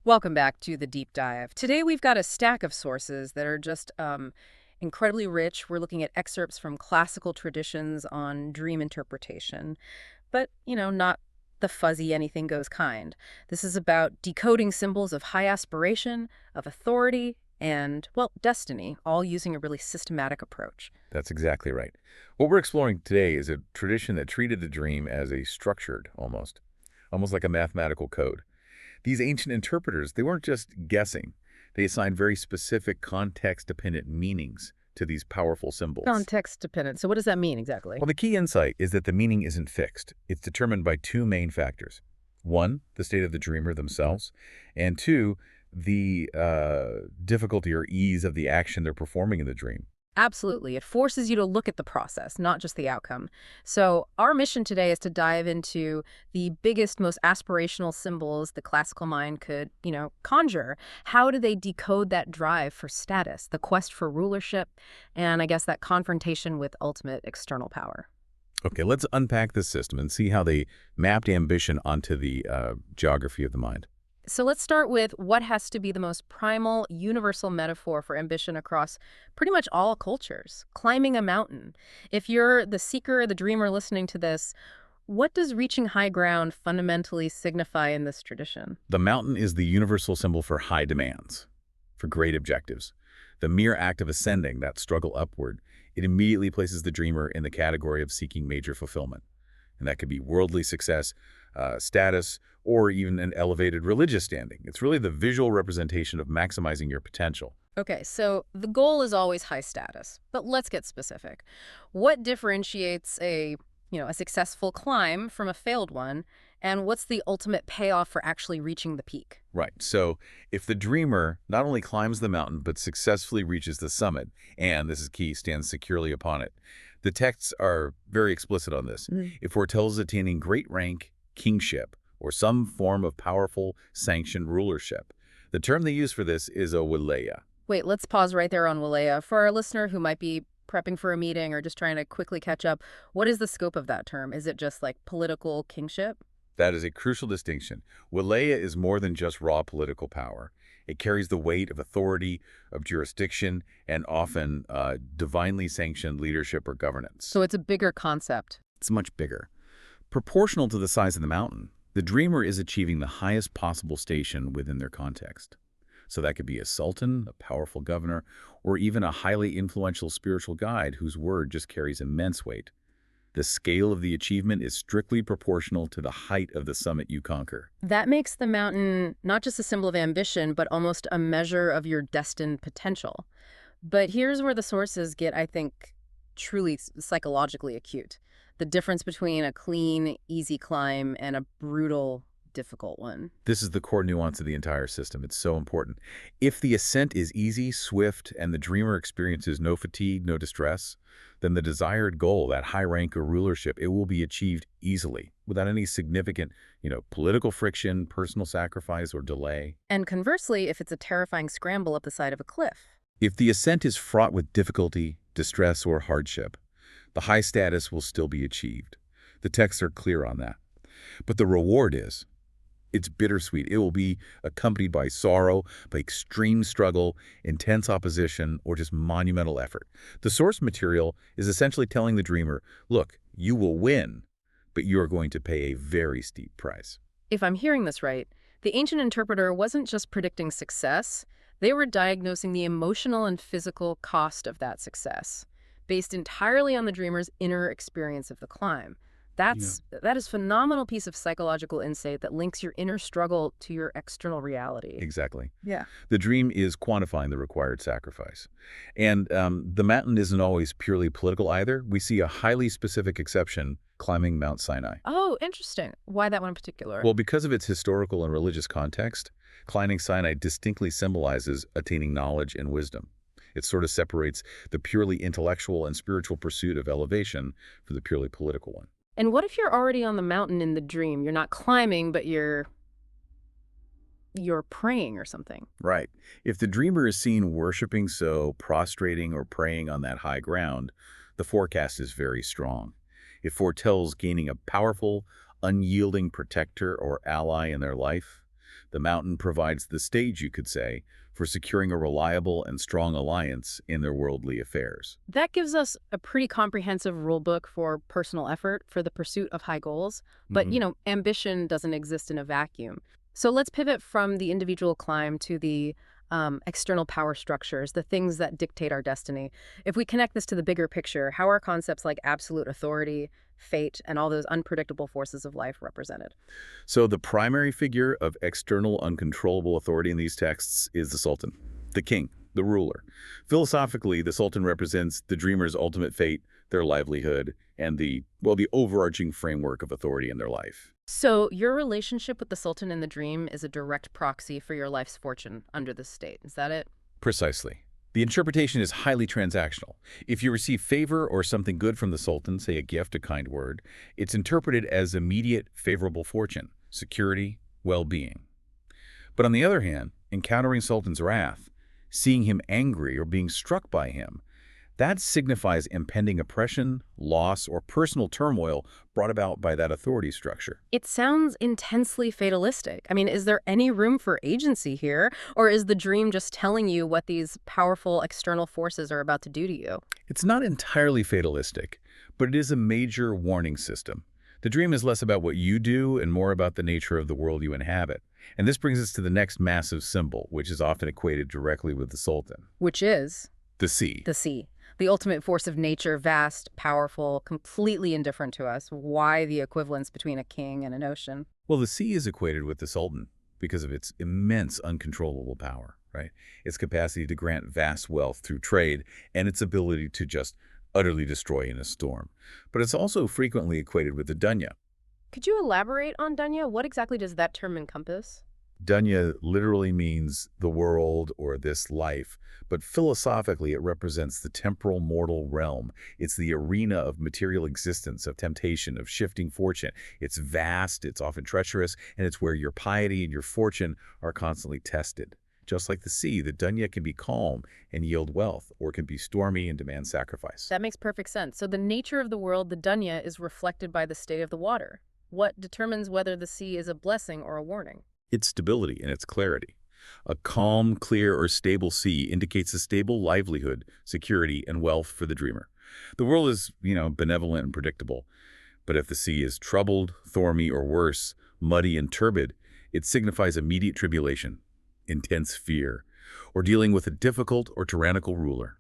Welcome back to the deep dive. Today we've got a stack of sources that are just incredibly rich. We're looking at excerpts from classical traditions on dream interpretation, but, not the fuzzy anything goes kind. This is about decoding symbols of high aspiration, of authority, and, well, destiny, all using a really systematic approach. That's exactly right. What we're exploring today is a tradition that treated the dream as a structured, almost like a mathematical code. These ancient interpreters, they weren't just guessing. They assigned very specific context-dependent meanings to these powerful symbols. Context dependent. So what does that mean exactly? Well, the key insight is that the meaning isn't fixed. It's determined by two main factors. One, the state of the dreamer themselves, and two, the difficulty or ease of the action they're performing in the dream. Absolutely. It forces you to look at the process, not just the outcome. So our mission today is to dive into the biggest, most aspirational symbols the classical mind could, conjure. How do they decode that drive for status, the quest for rulership, and I guess that confrontation with ultimate external power? Okay, let's unpack this system and see how they mapped ambition onto the geography of the mind. So let's start with what has to be the most primal, universal metaphor for ambition across pretty much all cultures: climbing a mountain. If you're the seeker, the dreamer listening to this, what does reaching high ground fundamentally signify in this tradition? The mountain is the universal symbol for high demands, for great objectives. The mere act of ascending, that struggle upward, it immediately places the dreamer in the category of seeking major fulfillment. And that could be worldly success, status, or even an elevated religious standing. It's really the visual representation of maximizing your potential. Okay, so the goal is always high status, but let's get specific. What differentiates a successful climb from a failed one, and what's the ultimate payoff for actually reaching the peak? Right. So if the dreamer not only climbs the mountain, but successfully reaches the summit, and this is key, stands securely upon it, the texts are very explicit on this. It foretells attaining great rank, kingship, or some form of powerful, sanctioned rulership. The term they use for this is a wilaya. Wait, let's pause right there on Walea. For our listener who might be prepping for a meeting or just trying to quickly catch up, what is the scope of that term? Is it just like political kingship? That is a crucial distinction. Wilaya is more than just raw political power. It carries the weight of authority, of jurisdiction, and often divinely sanctioned leadership or governance. So it's a bigger concept. It's much bigger. Proportional to the size of the mountain, the dreamer is achieving the highest possible station within their context. So that could be a sultan, a powerful governor, or even a highly influential spiritual guide whose word just carries immense weight. The scale of the achievement is strictly proportional to the height of the summit you conquer. That makes the mountain not just a symbol of ambition, but almost a measure of your destined potential. But here's where the sources get, I think, truly psychologically acute. The difference between a clean, easy climb and a brutal, difficult one. This is the core nuance of the entire system. It's so important. If the ascent is easy, swift, and the dreamer experiences no fatigue, no distress, then the desired goal, that high rank or rulership, it will be achieved easily without any significant, political friction, personal sacrifice, or delay. And conversely, if it's a terrifying scramble up the side of a cliff. If the ascent is fraught with difficulty, distress, or hardship, the high status will still be achieved. The texts are clear on that. But the reward is, it's bittersweet. It will be accompanied by sorrow, by extreme struggle, intense opposition, or just monumental effort. The source material is essentially telling the dreamer, look, you will win, but you are going to pay a very steep price. If I'm hearing this right, the ancient interpreter wasn't just predicting success, they were diagnosing the emotional and physical cost of that success, based entirely on the dreamer's inner experience of the climb. That is phenomenal piece of psychological insight that links your inner struggle to your external reality. Exactly. Yeah. The dream is quantifying the required sacrifice. And the mountain isn't always purely political either. We see a highly specific exception, climbing Mount Sinai. Oh, interesting. Why that one in particular? Well, because of its historical and religious context, climbing Sinai distinctly symbolizes attaining knowledge and wisdom. It sort of separates the purely intellectual and spiritual pursuit of elevation from the purely political one. And what if you're already on the mountain in the dream? You're not climbing, but you're praying or something. Right. If the dreamer is seen worshiping, so prostrating or praying on that high ground, the forecast is very strong. It foretells gaining a powerful, unyielding protector or ally in their life, The mountain provides the stage, you could say, for securing a reliable and strong alliance in their worldly affairs. That gives us a pretty comprehensive rule book for personal effort for the pursuit of high goals. But, Mhm. ambition doesn't exist in a vacuum. So let's pivot from the individual climb to the external power structures, the things that dictate our destiny. If we connect this to the bigger picture, how are concepts like absolute authority, fate, and all those unpredictable forces of life represented? So the primary figure of external uncontrollable authority in these texts is the sultan, the king, the ruler. Philosophically, the sultan represents the dreamer's ultimate fate, their livelihood, and the overarching framework of authority in their life. So, your relationship with the Sultan in the dream is a direct proxy for your life's fortune under this state. Is that it? Precisely. The interpretation is highly transactional. If you receive favor or something good from the sultan, say a gift, a kind word, it's interpreted as immediate favorable fortune, security, well-being. But on the other hand, encountering sultan's wrath, seeing him angry or being struck by him, that signifies impending oppression, loss, or personal turmoil brought about by that authority structure. It sounds intensely fatalistic. I mean, is there any room for agency here? Or is the dream just telling you what these powerful external forces are about to do to you? It's not entirely fatalistic, but it is a major warning system. The dream is less about what you do and more about the nature of the world you inhabit. And this brings us to the next massive symbol, which is often equated directly with the sultan, Which is the sea. the sea. The ultimate force of nature, vast, powerful, completely indifferent to us. Why the equivalence between a king and an ocean? Well, the sea is equated with the sultan because of its immense uncontrollable power, right? Its capacity to grant vast wealth through trade and its ability to just utterly destroy in a storm. But it's also frequently equated with the dunya. Could you elaborate on Dunya? What exactly does that term encompass? Dunya literally means the world or this life, but philosophically it represents the temporal mortal realm. It's the arena of material existence, of temptation, of shifting fortune. It's vast, it's often treacherous, and it's where your piety and your fortune are constantly tested. Just like the sea, the dunya can be calm and yield wealth, or can be stormy and demand sacrifice. That makes perfect sense. So the nature of the world, the Dunya, is reflected by the state of the water. What determines whether the sea is a blessing or a warning? Its stability and its clarity. A calm, clear, or stable sea indicates a stable livelihood, security, and wealth for the dreamer. The world is, benevolent and predictable. But if the sea is troubled, stormy, or worse, muddy and turbid, it signifies immediate tribulation, intense fear, or dealing with a difficult or tyrannical ruler.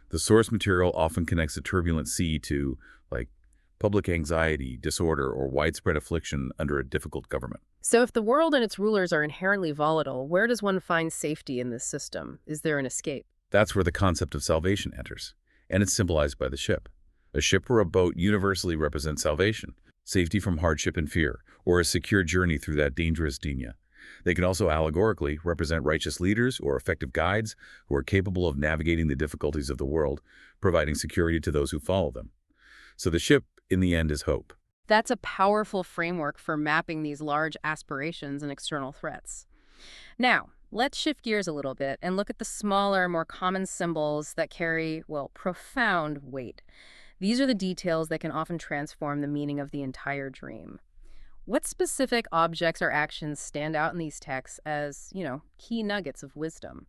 The source material often connects a turbulent sea to, like, public anxiety, disorder, or widespread affliction under a difficult government. So if the world and its rulers are inherently volatile, where does one find safety in this system? Is there an escape? That's where the concept of salvation enters, and it's symbolized by the ship. A ship or a boat universally represents salvation, safety from hardship and fear, or a secure journey through that dangerous dunya. They can also allegorically represent righteous leaders or effective guides who are capable of navigating the difficulties of the world, providing security to those who follow them. So the ship, in the end, is hope. That's a powerful framework for mapping these large aspirations and external threats. Now, let's shift gears a little bit and look at the smaller, more common symbols that carry, well, profound weight. These are the details that can often transform the meaning of the entire dream. What specific objects or actions stand out in these texts as, key nuggets of wisdom?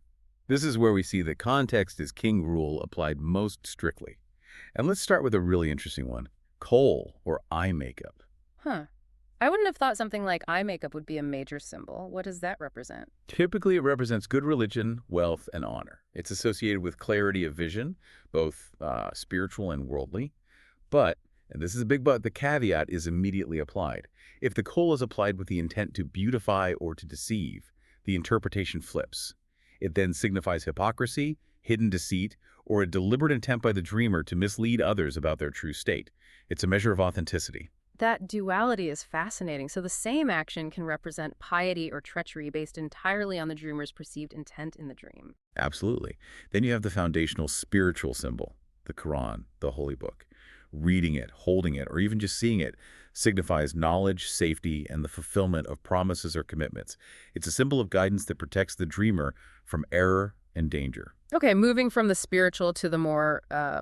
This is where we see that context is king rule applied most strictly. And let's start with a really interesting one. Kohl, or eye makeup. Huh. I wouldn't have thought something like eye makeup would be a major symbol. What does that represent? Typically, it represents good religion, wealth, and honor. It's associated with clarity of vision, both spiritual and worldly. But, and this is a big but, the caveat is immediately applied. If the kohl is applied with the intent to beautify or to deceive, the interpretation flips. It then signifies hypocrisy, hidden deceit, or a deliberate intent by the dreamer to mislead others about their true state. It's a measure of authenticity. That duality is fascinating. So the same action can represent piety or treachery based entirely on the dreamer's perceived intent in the dream. Absolutely. Then you have the foundational spiritual symbol, the Quran, the holy book. Reading it, holding it, or even just seeing it signifies knowledge, safety, and the fulfillment of promises or commitments. It's a symbol of guidance that protects the dreamer from error and danger. Okay, moving from the spiritual to the more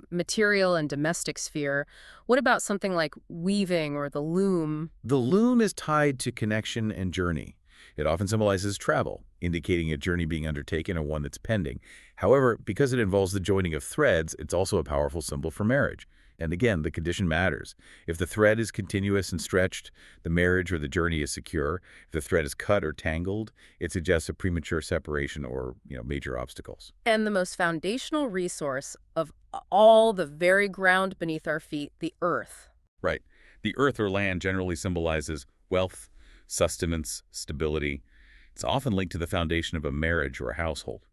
material and domestic sphere, what about something like weaving or the loom? The loom is tied to connection and journey. It often symbolizes travel, indicating a journey being undertaken or one that's pending. However, because it involves the joining of threads, it's also a powerful symbol for marriage. And again, the condition matters. If the thread is continuous and stretched, the marriage or the journey is secure. If the thread is cut or tangled, it suggests a premature separation or, major obstacles. And the most foundational resource of all the very ground beneath our feet, the earth. Right. The earth or land generally symbolizes wealth, sustenance, stability. It's often linked to the foundation of a marriage or a household.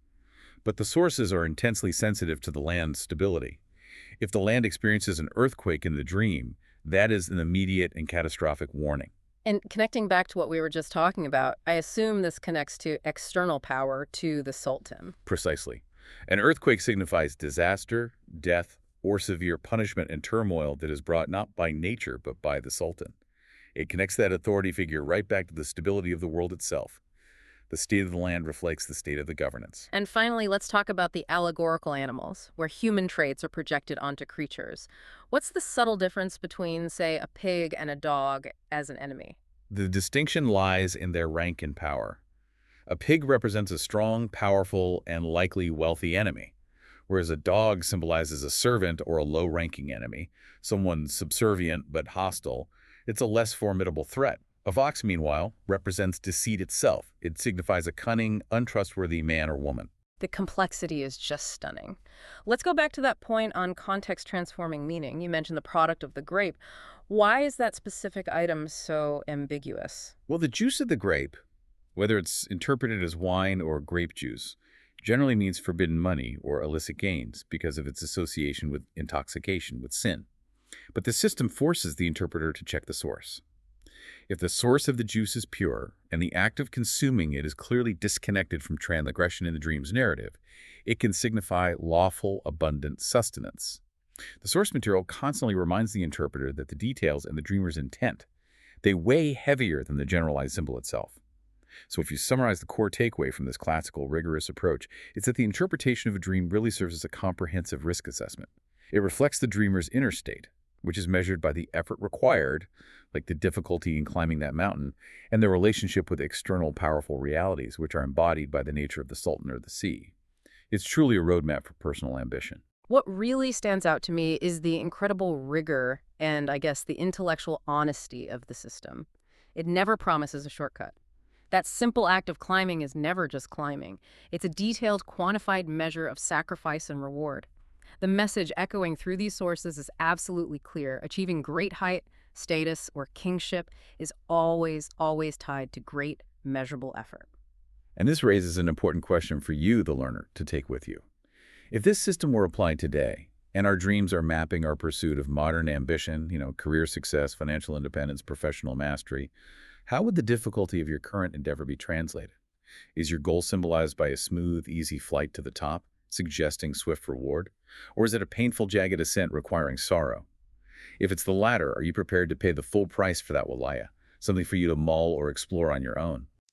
But the sources are intensely sensitive to the land's stability. If the land experiences an earthquake in the dream, that is an immediate and catastrophic warning. And connecting back to what we were just talking about, I assume this connects to external power, to the Sultan. Precisely. An earthquake signifies disaster, death, or severe punishment and turmoil that is brought not by nature but by the Sultan. It connects that authority figure right back to the stability of the world itself. The state of the land reflects the state of the governance. And finally, let's talk about the allegorical animals, where human traits are projected onto creatures. What's the subtle difference between, say, a pig and a dog as an enemy? The distinction lies in their rank and power. A pig represents a strong, powerful, and likely wealthy enemy, whereas a dog symbolizes a servant or a low-ranking enemy, someone subservient but hostile. It's a less formidable threat. A fox, meanwhile, represents deceit itself. It signifies a cunning, untrustworthy man or woman. The complexity is just stunning. Let's go back to that point on context-transforming meaning. You mentioned the product of the grape. Why is that specific item so ambiguous? Well, the juice of the grape, whether it's interpreted as wine or grape juice, generally means forbidden money or illicit gains because of its association with intoxication, with sin. But the system forces the interpreter to check the source. If the source of the juice is pure, and the act of consuming it is clearly disconnected from transgression in the dream's narrative, it can signify lawful, abundant sustenance. The source material constantly reminds the interpreter that the details and the dreamer's intent, they weigh heavier than the generalized symbol itself. So if you summarize the core takeaway from this classical, rigorous approach, it's that the interpretation of a dream really serves as a comprehensive risk assessment. It reflects the dreamer's inner state, which is measured by the effort required, like the difficulty in climbing that mountain, and their relationship with external powerful realities, which are embodied by the nature of the Sultan or the sea. It's truly a roadmap for personal ambition. What really stands out to me is the incredible rigor and, I guess, the intellectual honesty of the system. It never promises a shortcut. That simple act of climbing is never just climbing. It's a detailed, quantified measure of sacrifice and reward. The message echoing through these sources is absolutely clear. Achieving great height, status, or kingship is always, always tied to great, measurable effort. And this raises an important question for you, the learner, to take with you. If this system were applied today, and our dreams are mapping our pursuit of modern ambition, career success, financial independence, professional mastery, how would the difficulty of your current endeavor be translated? Is your goal symbolized by a smooth, easy flight to the top, suggesting swift reward? Or is it a painful, jagged ascent requiring sorrow? If it's the latter, are you prepared to pay the full price for that walaya, something for you to mull or explore on your own?